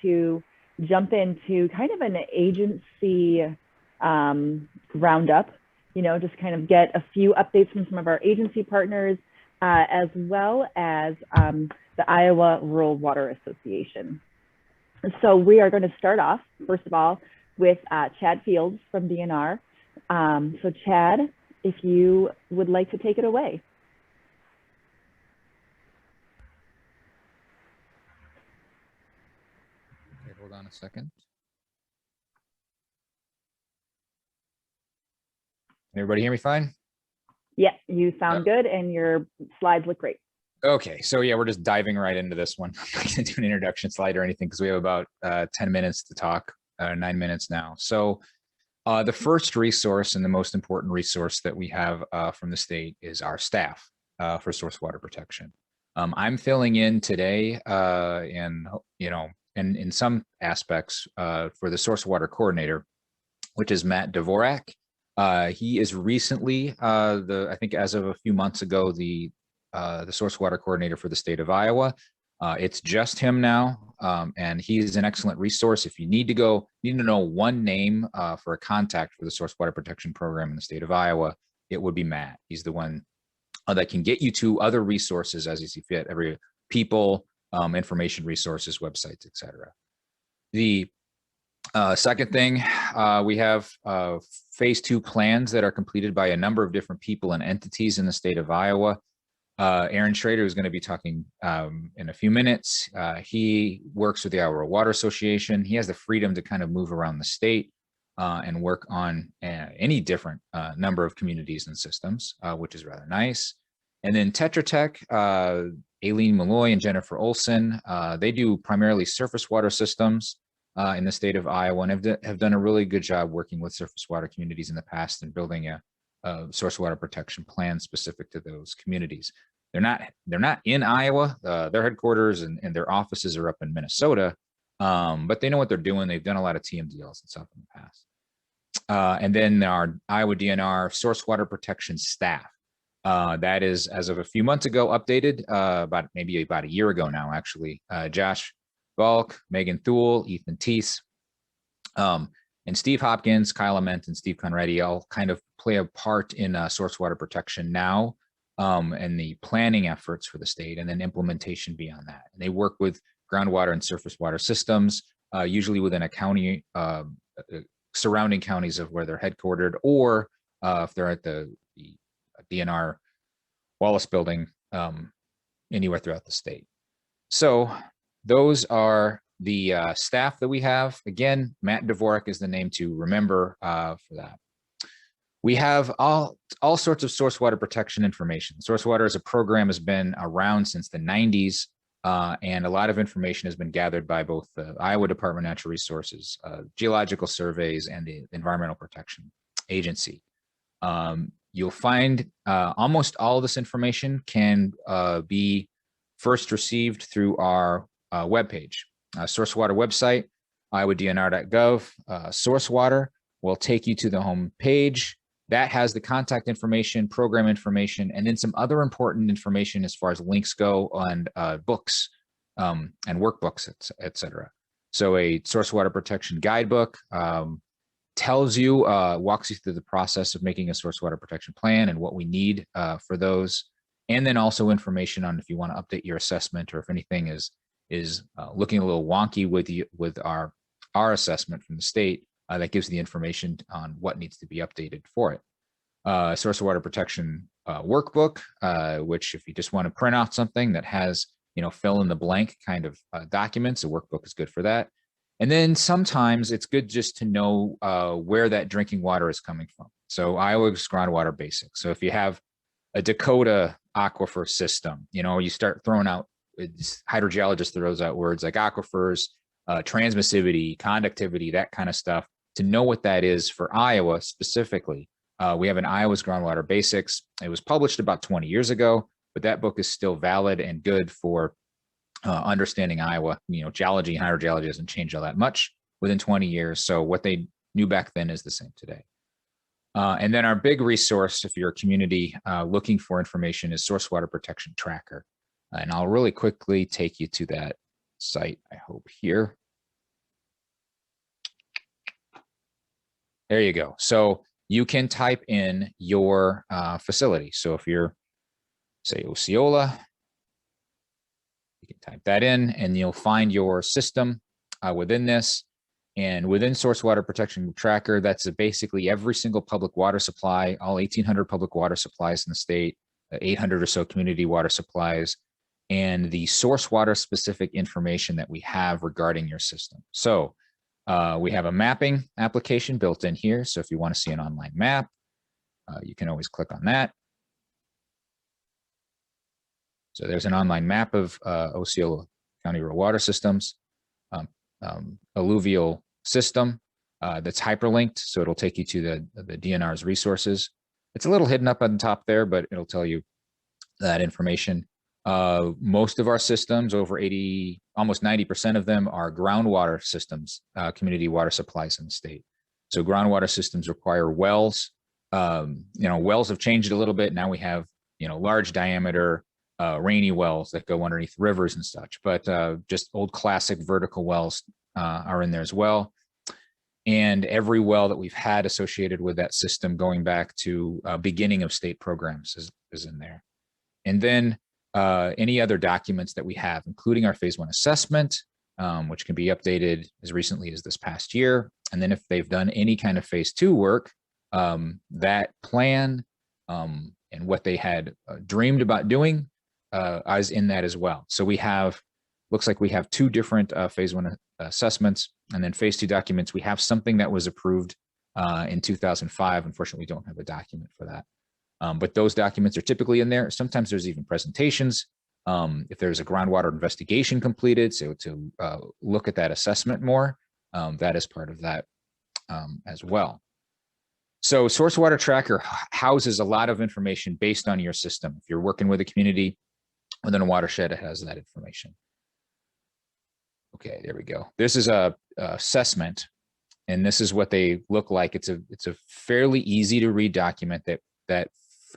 to jump into kind of an agency roundup, just kind of get a few updates from some of our agency partners, as well as the Iowa Rural Water Association. So we are going to start off, first of all, with Chad Fields from DNR. So Chad, if you would like to take it away. Okay, hold on a second. Can everybody hear me fine? Yeah, you sound good and your slides look great. Okay, so yeah, we're just diving right into this one. I'm not going to do an introduction slide or anything because we have about 10 minutes to talk, 9 minutes now. So the first resource and the most important resource that we have from the state is our staff for source water protection. I'm filling in today and in some aspects for the source water coordinator, which is Matt Dvorak. He is recently, I think as of a few months ago, the source water coordinator for the state of Iowa. It's just him now, and he's an excellent resource. If you need to know one name for a contact for the source water protection program in the state of Iowa, it would be Matt. He's the one that can get you to other resources as you see fit, every people, information resources, websites, etc. The second thing, we have phase 2 plans that are completed by a number of different people and entities in the state of Iowa. Aaron Schroeder is going to be talking in a few minutes. He works with the Iowa Water Association. He has the freedom to kind of move around the state and work on any different number of communities and systems, which is rather nice. And then Tetra Tech, Aileen Malloy and Jennifer Olson, they do primarily surface water systems in the state of Iowa and have done a really good job working with surface water communities in the past and building a source water protection plan specific to those communities. They're not in Iowa. Their headquarters and their offices are up in Minnesota, but they know what they're doing. They've done a lot of TMDLs and stuff in the past. And then our Iowa DNR source water protection staff. That is, as of a few months ago, updated maybe about a year ago now, actually. Josh Balk, Megan Thule, Ethan Teese, and Steve Hopkins, Kyle Ament, and Steve Conradi all kind of play a part in source water protection now and the planning efforts for the state and then implementation beyond that. And they work with groundwater and surface water systems, usually within a county, surrounding counties of where they're headquartered, or if they're at the DNR Wallace building, anywhere throughout the state. So those are the staff that we have. Again, Matt Dvorak is the name to remember for that. We have all sorts of source water protection information. Source water as a program has been around since the 90s, and a lot of information has been gathered by both the Iowa Department of Natural Resources, geological surveys, and the Environmental Protection Agency. You'll find almost all of this information can be first received through our webpage. Source water website, iowdnr.gov. Source water will take you to the home page. That has the contact information, program information, and then some other important information as far as links go on books and workbooks, etc. So a source water protection guidebook tells you, walks you through the process of making a source water protection plan and what we need for those. And then also information on if you want to update your assessment or if anything is looking a little wonky with our assessment from the state, that gives the information on what needs to be updated for it. Source water protection workbook, which if you just want to print out something that has, fill in the blank kind of documents, a workbook is good for that. And then sometimes it's good just to know where that drinking water is coming from. So Iowa's groundwater basics. So if you have a Dakota aquifer system, you start throwing out, hydrogeologist throws out words like aquifers, transmissivity, conductivity, that kind of stuff. To know what that is for Iowa specifically, we have an Iowa's Groundwater Basics. It was published about 20 years ago, but that book is still valid and good for understanding Iowa. Geology and hydrogeology hasn't changed all that much within 20 years. So what they knew back then is the same today. And then our big resource, if you're a community looking for information, is Source Water Protection Tracker. And I'll really quickly take you to that site, I hope, here. There you go. So you can type in your facility. So if you're, say, Osceola, you can type that in and you'll find your system within this. And within Source Water Protection Tracker, that's basically every single public water supply, all 1,800 public water supplies in the state, 800 or so community water supplies, and the source water specific information that we have regarding your system. So we have a mapping application built in here. So if you want to see an online map, you can always click on that. So there's an online map of Osceola County rural water systems, alluvial system that's hyperlinked. So it'll take you to the DNR's resources. It's a little hidden up on top there, but it'll tell you that information. Most of our systems, over 80, almost 90% of them are groundwater systems, community water supplies in the state. So groundwater systems require wells. Wells have changed a little bit. Now we have, large diameter rainy wells that go underneath rivers and such, but just old classic vertical wells are in there as well. And every well that we've had associated with that system going back to beginning of state programs is in there. And then any other documents that we have, including our phase 1 assessment, which can be updated as recently as this past year. And then if they've done any kind of phase 2 work, that plan and what they had dreamed about doing is in that as well. So we have, looks like we have 2 different phase 1 assessments, and then phase 2 documents. We have something that was approved in 2005. Unfortunately, we don't have a document for that. But those documents are typically in there. Sometimes there's even presentations. If there's a groundwater investigation completed, so to look at that assessment more, that is part of that as well. So Source Water Tracker houses a lot of information based on your system. If you're working with a community within a watershed, it has that information. Okay, there we go. This is a assessment, and this is what they look like. It's a fairly easy to read document that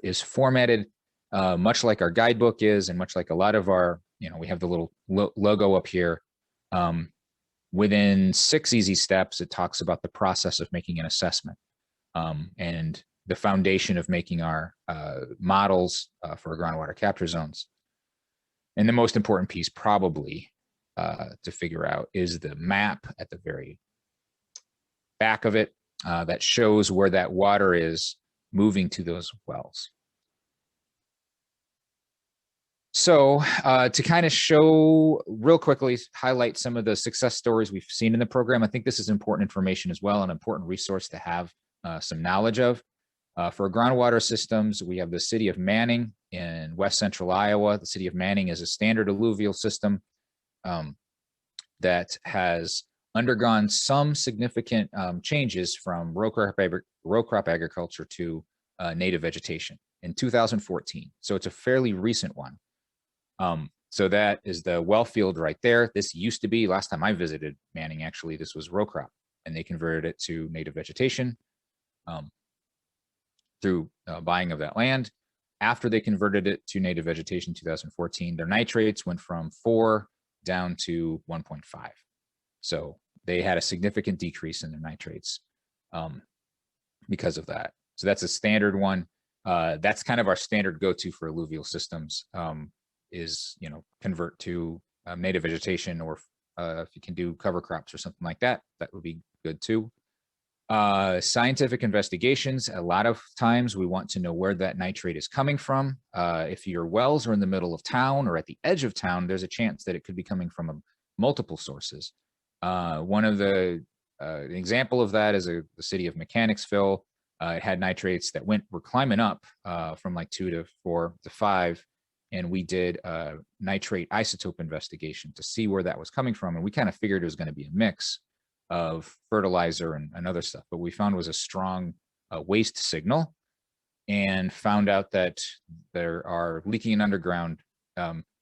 is formatted much like our guidebook is, and much like a lot of our, we have the little logo up here. Within 6 easy steps, it talks about the process of making an assessment and the foundation of making our models for groundwater capture zones. And the most important piece probably to figure out is the map at the very back of it that shows where that water is moving to those wells. So to kind of show real quickly, highlight some of the success stories we've seen in the program. I think this is important information as well, an important resource to have some knowledge of. For groundwater systems, we have the city of Manning in west central Iowa. The city of Manning is a standard alluvial system that has undergone some significant changes from row crop agriculture to native vegetation in 2014. So it's a fairly recent one. So that is the well field right there. This used to be, last time I visited Manning, actually, this was row crop, and they converted it to native vegetation through buying of that land. After they converted it to native vegetation in 2014, their nitrates went from 4 down to 1.5. So they had a significant decrease in their nitrates because of that. So that's a standard one. That's kind of our standard go-to for alluvial systems. Is, convert to native vegetation, or if you can do cover crops or something like that, that would be good too. Scientific investigations, a lot of times we want to know where that nitrate is coming from. If your wells are in the middle of town or at the edge of town, there's a chance that it could be coming from multiple sources. One of the example of that is the city of Mechanicsville. It had nitrates that were climbing up from like 2 to 4 to 5. And we did a nitrate isotope investigation to see where that was coming from. And we kind of figured it was going to be a mix of fertilizer and other stuff, but we found it was a strong waste signal, and found out that there are leaking and underground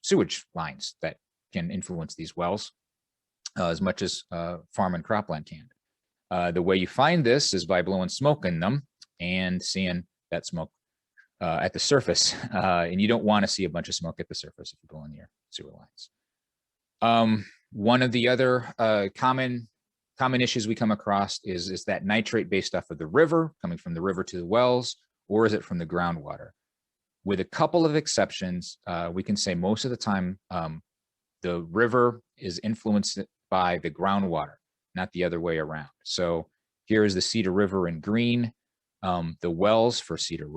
sewage lines that can influence these wells as much as farm and cropland can. The way you find this is by blowing smoke in them and seeing that smoke at the surface, and you don't want to see a bunch of smoke at the surface if you go in your sewer lines. One of the other common Common issues we come across is that nitrate based off of the river, coming from the river to the wells, or is it from the groundwater? With a couple of exceptions, we can say most of the time, the river is influenced by the groundwater, not the other way around. So here is the Cedar River in green. The wells for Cedar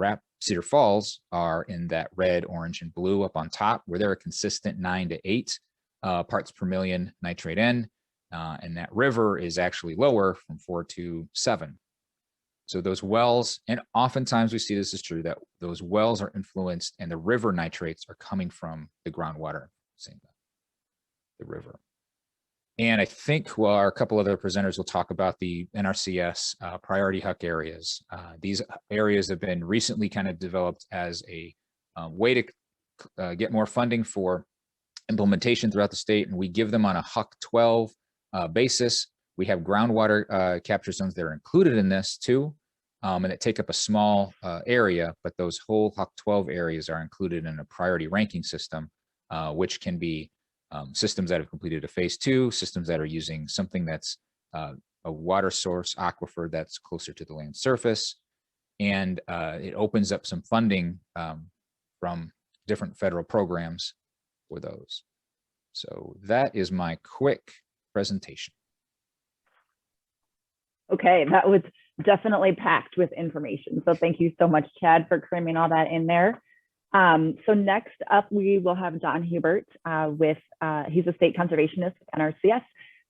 Falls are in that red, orange, and blue up on top, where they're a consistent 9 to 8 parts per million nitrate N. And that river is actually lower from 4 to 7. So those wells, and oftentimes we see this is true, that those wells are influenced and the river nitrates are coming from the groundwater, saying the river. And I think, well, our couple other presenters will talk about the NRCS priority HUC areas. These areas have been recently kind of developed as a way to get more funding for implementation throughout the state, and we give them on a HUC 12 basis. We have groundwater capture zones that are included in this too, and that take up a small area, but those whole HUC 12 areas are included in a priority ranking system, which can be systems that have completed a phase 2, systems that are using something that's a water source aquifer that's closer to the land surface, and it opens up some funding from different federal programs for those. So that is my quick presentation. Okay, that was definitely packed with information. So thank you so much, Chad, for cramming all that in there. So next up, we will have John Hubbert he's a state conservationist with NRCS,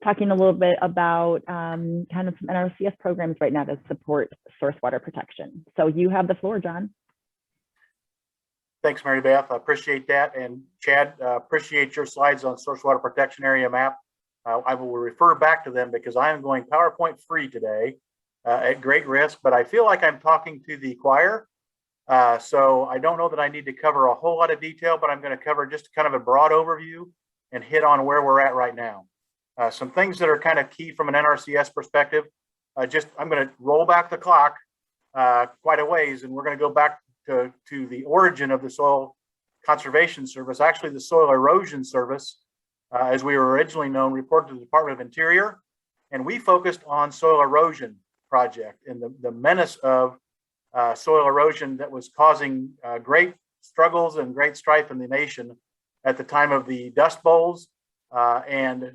talking a little bit about kind of some NRCS programs right now to support source water protection. So you have the floor, John. Thanks, Mary Beth. I appreciate that. And Chad, appreciate your slides on source water protection area map. I will refer back to them because I am going PowerPoint free today at great risk, but I feel like I'm talking to the choir. So I don't know that I need to cover a whole lot of detail, but I'm going to cover just kind of a broad overview and hit on where we're at right now. Some things that are kind of key from an NRCS perspective. I'm going to roll back the clock quite a ways, and we're going to go back to the origin of the Soil Conservation Service. Actually, the Soil Erosion Service, as we were originally known, reported to the Department of Interior, and we focused on soil erosion project and the menace of soil erosion that was causing great struggles and great strife in the nation at the time of the Dust Bowls, and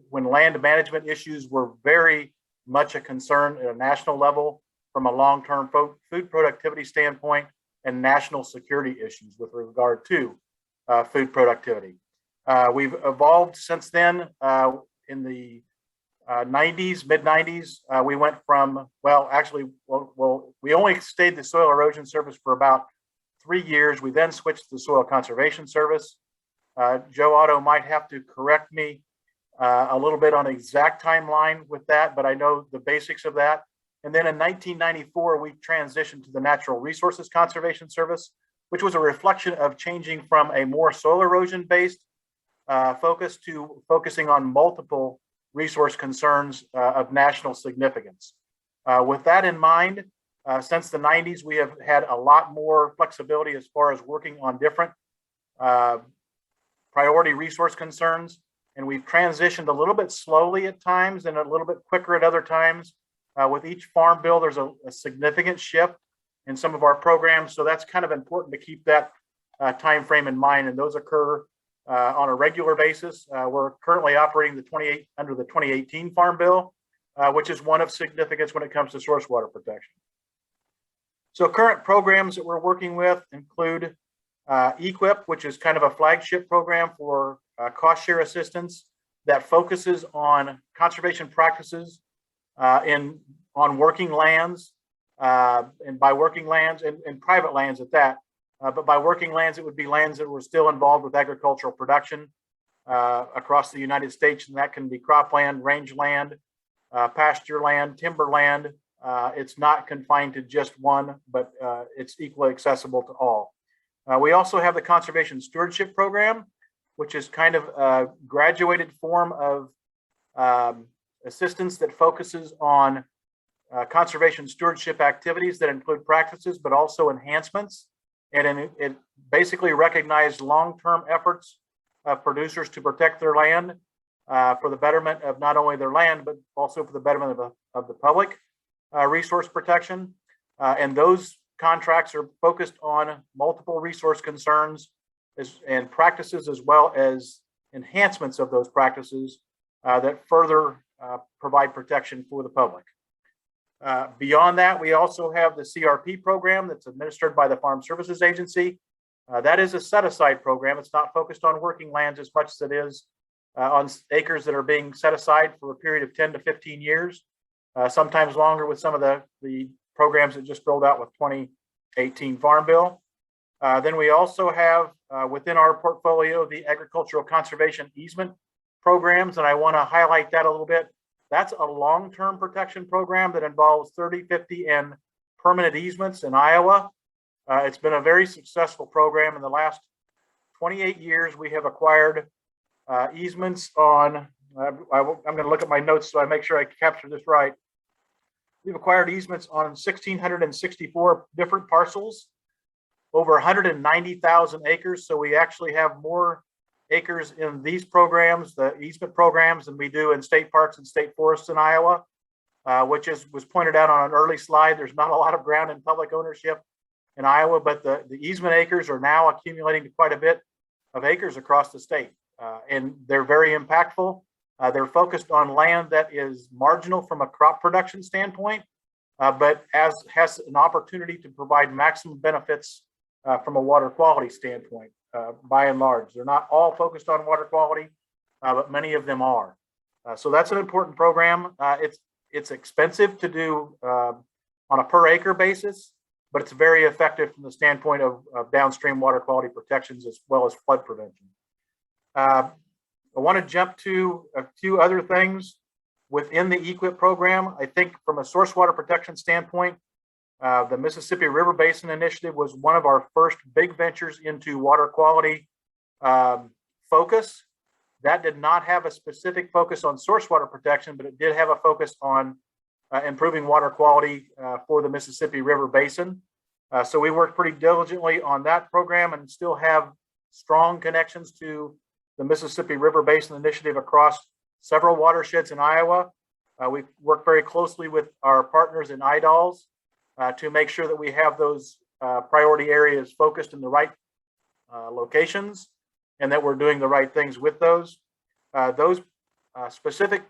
when land management issues were very much a concern at a national level from a long-term food productivity standpoint, and national security issues with regard to food productivity. We've evolved since then. In the 90s, mid 90s, we went from, we only stayed the Soil Erosion Service for about 3 years. We then switched to the Soil Conservation Service. Joe Otto might have to correct me a little bit on exact timeline with that, but I know the basics of that. And then in 1994, we transitioned to the Natural Resources Conservation Service, which was a reflection of changing from a more soil erosion based focus to focusing on multiple resource concerns of national significance. With that in mind, since the 90s, we have had a lot more flexibility as far as working on different priority resource concerns. And we've transitioned a little bit slowly at times and a little bit quicker at other times. With each farm bill, there's a significant shift in some of our programs. So that's kind of important to keep that time frame in mind. And those occur on a regular basis. We're currently operating under the 2018 Farm Bill, which is one of significance when it comes to source water protection. So current programs that we're working with include EQIP, which is kind of a flagship program for cost share assistance that focuses on conservation practices on working lands, and by working lands and private lands at that. But by working lands, it would be lands that were still involved with agricultural production across the United States, and that can be cropland, rangeland, pasture land, timberland. It's not confined to just one, but it's equally accessible to all. We also have the Conservation Stewardship Program, which is kind of a graduated form of assistance that focuses on conservation stewardship activities that include practices, but also enhancements. And it basically recognized long-term efforts of producers to protect their land for the betterment of not only their land, but also for the betterment of the public resource protection. And those contracts are focused on multiple resource concerns and practices, as well as enhancements of those practices that further provide protection for the public. Beyond that, we also have the CRP program that's administered by the Farm Services Agency. That is a set-aside program. It's not focused on working lands as much as it is on acres that are being set aside for a period of 10 to 15 years, sometimes longer with some of the programs that just rolled out with 2018 Farm Bill. Then we also have within our portfolio the agricultural conservation easement programs, and I want to highlight that a little bit. That's a long-term protection program that involves 30, 50, and permanent easements in Iowa. It's been a very successful program. In the last 28 years, we have acquired easements on, I'm going to look at my notes so I make sure I capture this right. We've acquired easements on 1,664 different parcels, over 190,000 acres. So we actually have more acres in these programs, the easement programs, than we do in state parks and state forests in Iowa, which was pointed out on an early slide. There's not a lot of ground in public ownership in Iowa, but the easement acres are now accumulating to quite a bit of acres across the state. And they're very impactful. They're focused on land that is marginal from a crop production standpoint, but has an opportunity to provide maximum benefits from a water quality standpoint. By and large, they're not all focused on water quality, but many of them are. So that's an important program. It's expensive to do on a per acre basis, but it's very effective from the standpoint of downstream water quality protections as well as flood prevention. I want to jump to a few other things within the EQIP program. I think from a source water protection standpoint, the Mississippi River Basin Initiative was one of our first big ventures into water quality focus. That did not have a specific focus on source water protection, but it did have a focus on improving water quality for the Mississippi River Basin. So we worked pretty diligently on that program and still have strong connections to the Mississippi River Basin Initiative across several watersheds in Iowa. We work very closely with our partners in IDALS to make sure that we have those priority areas focused in the right locations and that we're doing the right things with those. Those specific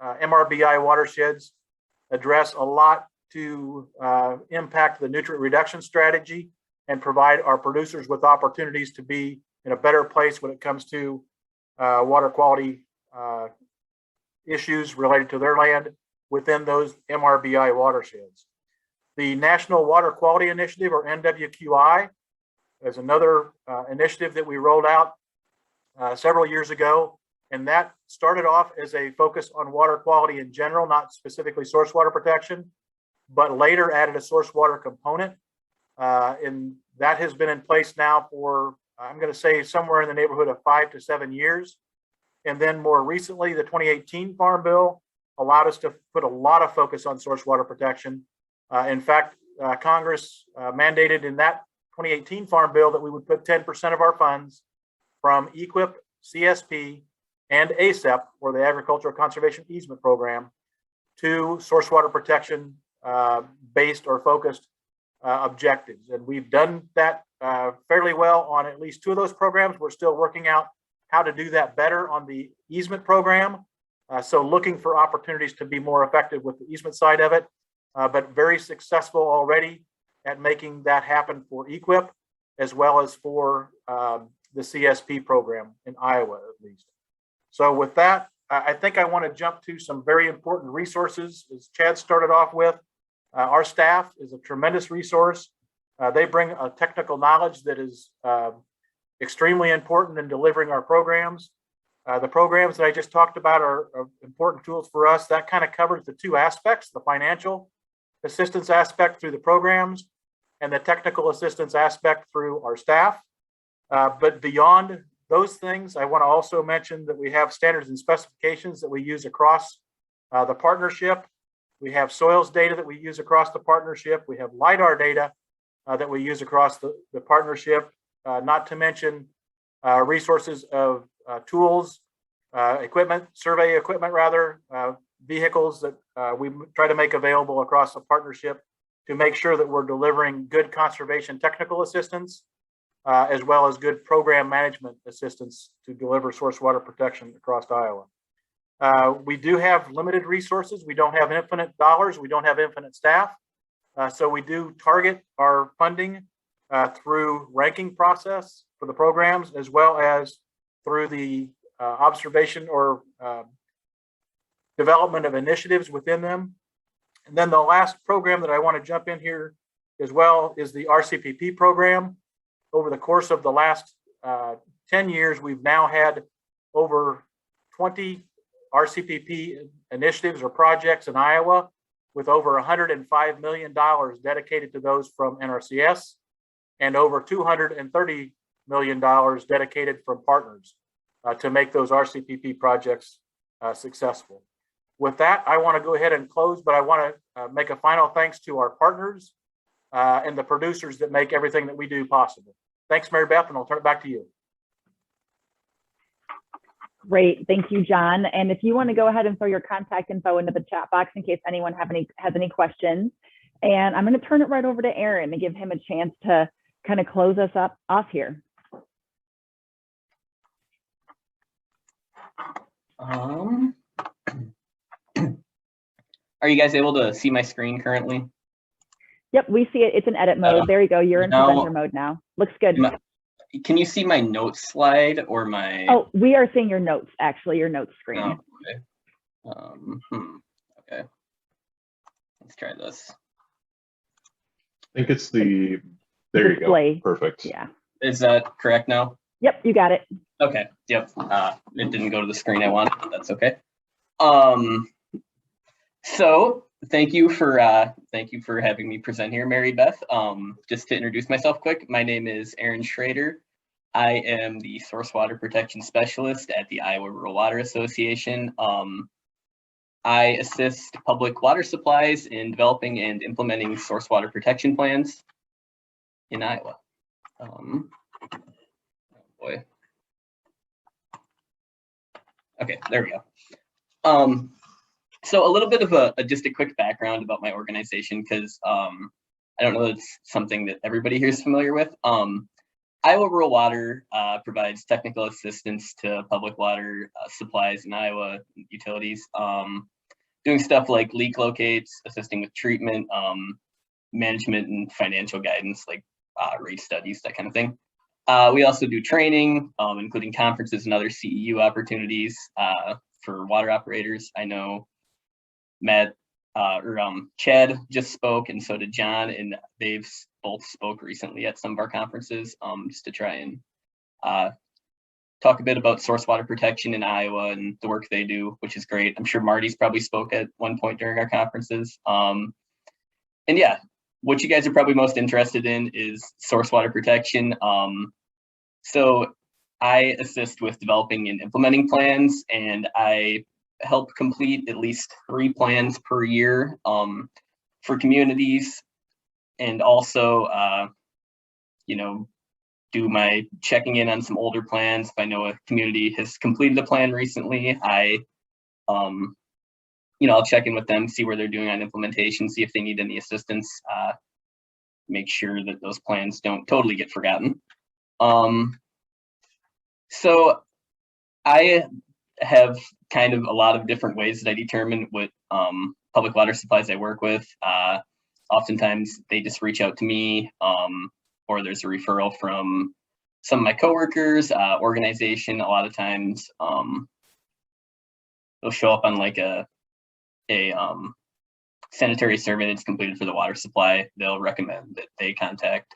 MRBI watersheds address a lot to impact the nutrient reduction strategy and provide our producers with opportunities to be in a better place when it comes to water quality issues related to their land within those MRBI watersheds. The National Water Quality Initiative, or NWQI, is another initiative that we rolled out several years ago, and that started off as a focus on water quality in general, not specifically source water protection, but later added a source water component, and that has been in place now for, I'm going to say, somewhere in the neighborhood of 5 to 7 years. And then more recently, the 2018 Farm Bill allowed us to put a lot of focus on source water protection. In fact, Congress mandated in that 2018 Farm Bill that we would put 10% of our funds from EQIP, CSP, and ASEP, or the Agricultural Conservation Easement Program, to source water protection based or focused objectives. And we've done that fairly well on at least 2 of those programs. We're still working out how to do that better on the easement program. So looking for opportunities to be more effective with the easement side of it, but very successful already at making that happen for EQIP, as well as for the CSP program in Iowa, at least. So with that, I think I want to jump to some very important resources. As Chad started off with, our staff is a tremendous resource. They bring a technical knowledge that is extremely important in delivering our programs. The programs that I just talked about are important tools for us. That kind of covers the 2 aspects, the financial assistance aspect through the programs and the technical assistance aspect through our staff. But beyond those things, I want to also mention that we have standards and specifications that we use across the partnership. We have soils data that we use across the partnership. We have LIDAR data that we use across the partnership, not to mention resources of tools survey equipment rather, vehicles that we try to make available across a partnership to make sure that we're delivering good conservation technical assistance, as well as good program management assistance to deliver source water protection across Iowa. We do have limited resources. We don't have infinite dollars. We don't have infinite staff. So we do target our funding through ranking process for the programs, as well as through the observation or development of initiatives within them. And then the last program that I want to jump in here as well is the RCPP program. Over the course of the last 10 years, we've now had over 20 RCPP initiatives or projects in Iowa, with over $105 million dedicated to those from NRCS and over $230 million dedicated from partners to make those RCPP projects successful. With that, I want to go ahead and close, but I want to make a final thanks to our partners and the producers that make everything that we do possible. Thanks, Mary Beth, and I'll turn it back to you. Great, thank you, John. And if you want to go ahead and throw your contact info into the chat box in case anyone has any questions. And I'm going to turn it right over to Aaron and give him a chance to kind of close us off here. Are you guys able to see my screen currently? Yep, we see it. It's in edit mode. There you go. You're in presenter mode now. Looks good. Can you see my notes slide or my? Oh, we are seeing your notes, actually, your notes screen. Oh, okay. Okay. Let's try this. I think it's the, there display. You go. Perfect. Yeah. Is that correct now? Yep, you got it. Okay. Yep. It didn't go to the screen I wanted, but that's okay. So thank you for having me present here, Mary Beth. Just to introduce myself quick, my name is Aaron Schroeder. I am the Source Water Protection Specialist at the Iowa Rural Water Association. I assist public water supplies in developing and implementing source water protection plans in Iowa. Oh boy. Okay, there we go. So a little bit of just a quick background about my organization, because I don't know that it's something that everybody here is familiar with. Iowa Rural Water provides technical assistance to public water supplies in Iowa utilities, doing stuff like leak locates, assisting with treatment, management and financial guidance, like rate studies, that kind of thing. We also do training, including conferences and other CEU opportunities for water operators. I know Chad just spoke, and so did John, and they've both spoke recently at some of our conferences, just to try and talk a bit about source water protection in Iowa and the work they do, which is great. I'm sure Marty's probably spoke at one point during our conferences. And yeah, what you guys are probably most interested in is source water protection. So I assist with developing and implementing plans, and I help complete at least 3 plans per year for communities, and also, do my checking in on some older plans. If I know a community has completed a plan recently, I'll check in with them, see where they're doing on implementation, see if they need any assistance, make sure that those plans don't totally get forgotten. So I have kind of a lot of different ways that I determine what public water supplies I work with. Oftentimes they just reach out to me, or there's a referral from some of my coworkers, organization. A lot of times they'll show up on like a sanitary survey that's completed for the water supply. They'll recommend that they contact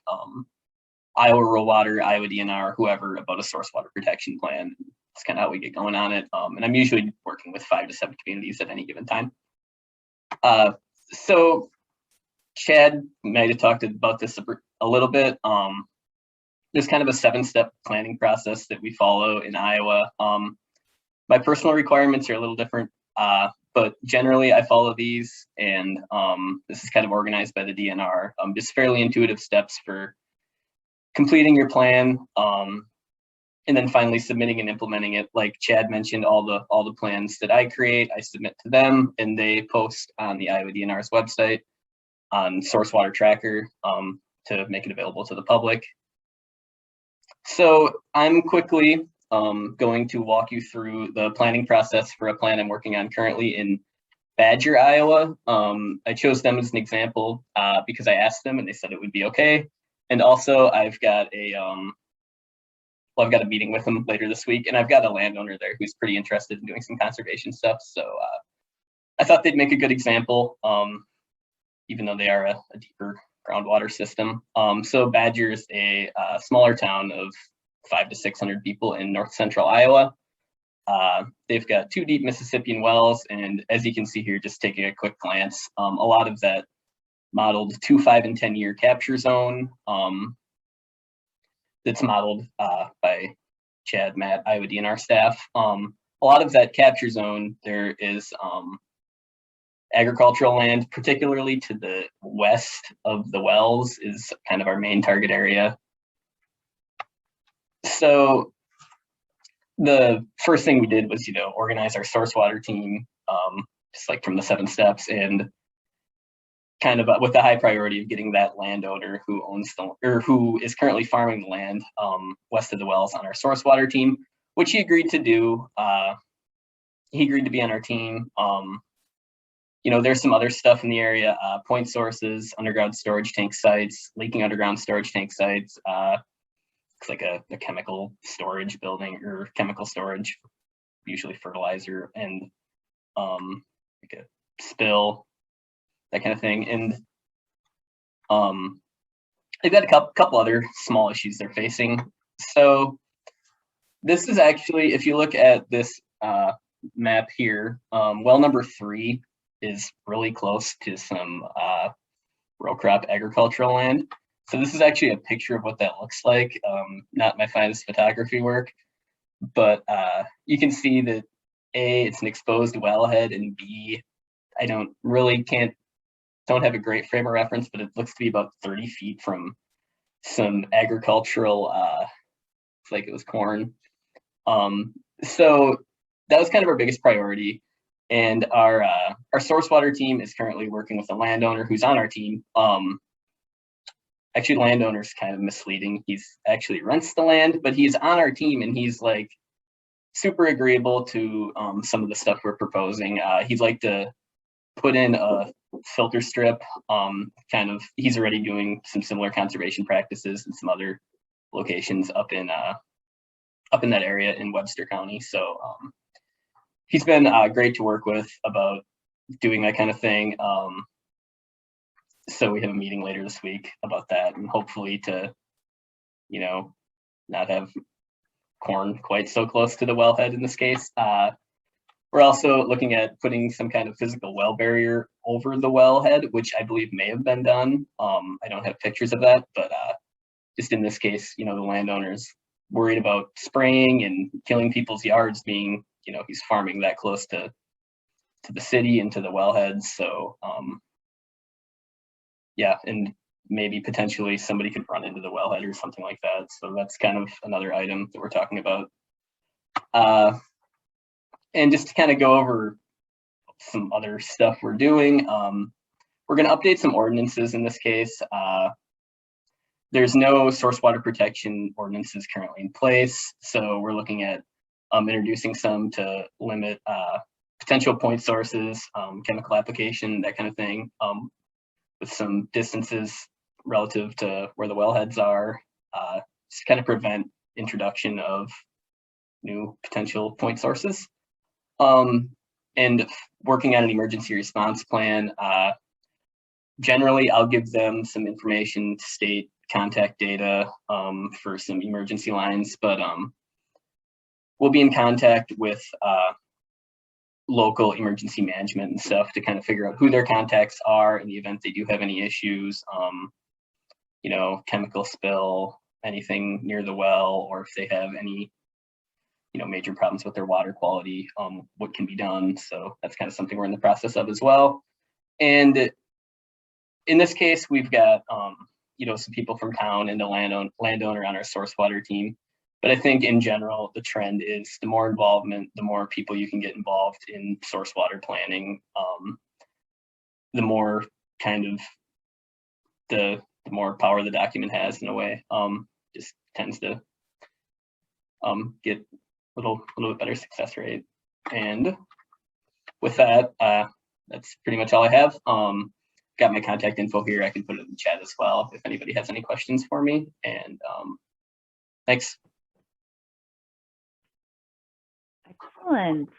Iowa Rural Water, Iowa DNR, whoever, about a source water protection plan. That's kind of how we get going on it. And I'm usually working with 5 to 7 communities at any given time. So Chad might have talked about this a little bit. There's kind of a 7-step planning process that we follow in Iowa. My personal requirements are a little different, but generally I follow these, and this is kind of organized by the DNR. Just fairly intuitive steps for completing your plan. and then finally submitting and implementing it. Like Chad mentioned, all the plans that I create, I submit to them, and they post on the Iowa DNR's website on Source Water Tracker to make it available to the public. So I'm quickly going to walk you through the planning process for a plan I'm working on currently in Badger, Iowa. I chose them as an example because I asked them and they said it would be okay. And also I've got a I've got a meeting with them later this week, and I've got a landowner there who's pretty interested in doing some conservation stuff. So I thought they'd make a good example, even though they are a deeper groundwater system. So Badger is a smaller town of 500 to 600 people in north central Iowa. They've got 2 deep Mississippian wells, and as you can see here, just taking a quick glance, a lot of that modeled 2, 5, and 10-year capture zone that's modeled by Chad, Matt, Iowa DNR staff. A lot of that capture zone, there is agricultural land, particularly to the west of the wells, is kind of our main target area. So the first thing we did was, organize our source water team, just like from the 7 steps, and kind of with the high priority of getting that landowner who owns who is currently farming the land west of the wells on our source water team, which he agreed to do. He agreed to be on our team. There's some other stuff in the area, point sources, underground storage tank sites, leaking underground storage tank sites. Looks like a chemical storage building or chemical storage, usually fertilizer, and like a spill, that kind of thing. And they've got a couple other small issues they're facing. So this is actually, if you look at this map here, well number 3 is really close to some row crop agricultural land. So this is actually a picture of what that looks like. Not my finest photography work, but you can see that A, it's an exposed wellhead, and B, I don't have a great frame of reference, but it looks to be about 30 feet from some agricultural, it's like it was corn. So that was kind of our biggest priority. And our source water team is currently working with a landowner who's on our team. Actually, landowner's kind of misleading. He's actually rents the land, but he's on our team, and he's like super agreeable to some of the stuff we're proposing. He'd like to put in a filter strip. He's already doing some similar conservation practices in some other locations up in that area in Webster County. So he's been great to work with about doing that kind of thing. So we have a meeting later this week about that, and hopefully to, not have corn quite so close to the wellhead in this case. We're also looking at putting some kind of physical well barrier over the wellhead, which I believe may have been done. I don't have pictures of that, but just in this case, the landowner's worried about spraying and killing people's yards, being, he's farming that close to the city and to the wellheads. So yeah, and maybe potentially somebody could run into the wellhead or something like that. So that's kind of another item that we're talking about. And just to kind of go over some other stuff we're doing, we're going to update some ordinances in this case. There's no source water protection ordinances currently in place, so we're looking at introducing some to limit potential point sources, chemical application, that kind of thing, with some distances relative to where the wellheads are, just kind of prevent introduction of new potential point sources. And working on an emergency response plan. Generally, I'll give them some information, state contact data for some emergency lines, but we'll be in contact with local emergency management and stuff to kind of figure out who their contacts are in the event they do have any issues, chemical spill, anything near the well, or if they have any major problems with their water quality, what can be done. So that's kind of something we're in the process of as well. And in this case, we've got some people from town and the landowner on our source water team. But I think in general, the trend is the more involvement, the more people you can get involved in source water planning, the more kind of the more power the document has in a way. Just tends to get a little bit better success rate. And with that, that's pretty much all I have. Got my contact info here. I can put it in the chat as well if anybody has any questions for me. And thanks. Excellent.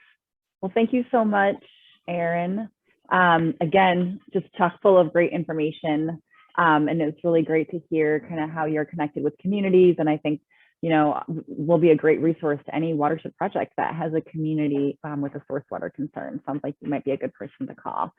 Well, thank you so much, Aaron. Again, just chock full of great information. And it's really great to hear kind of how you're connected with communities. And I think, you know, will be a great resource to any watershed project that has a community with a source water concern. Sounds like you might be a good person to call.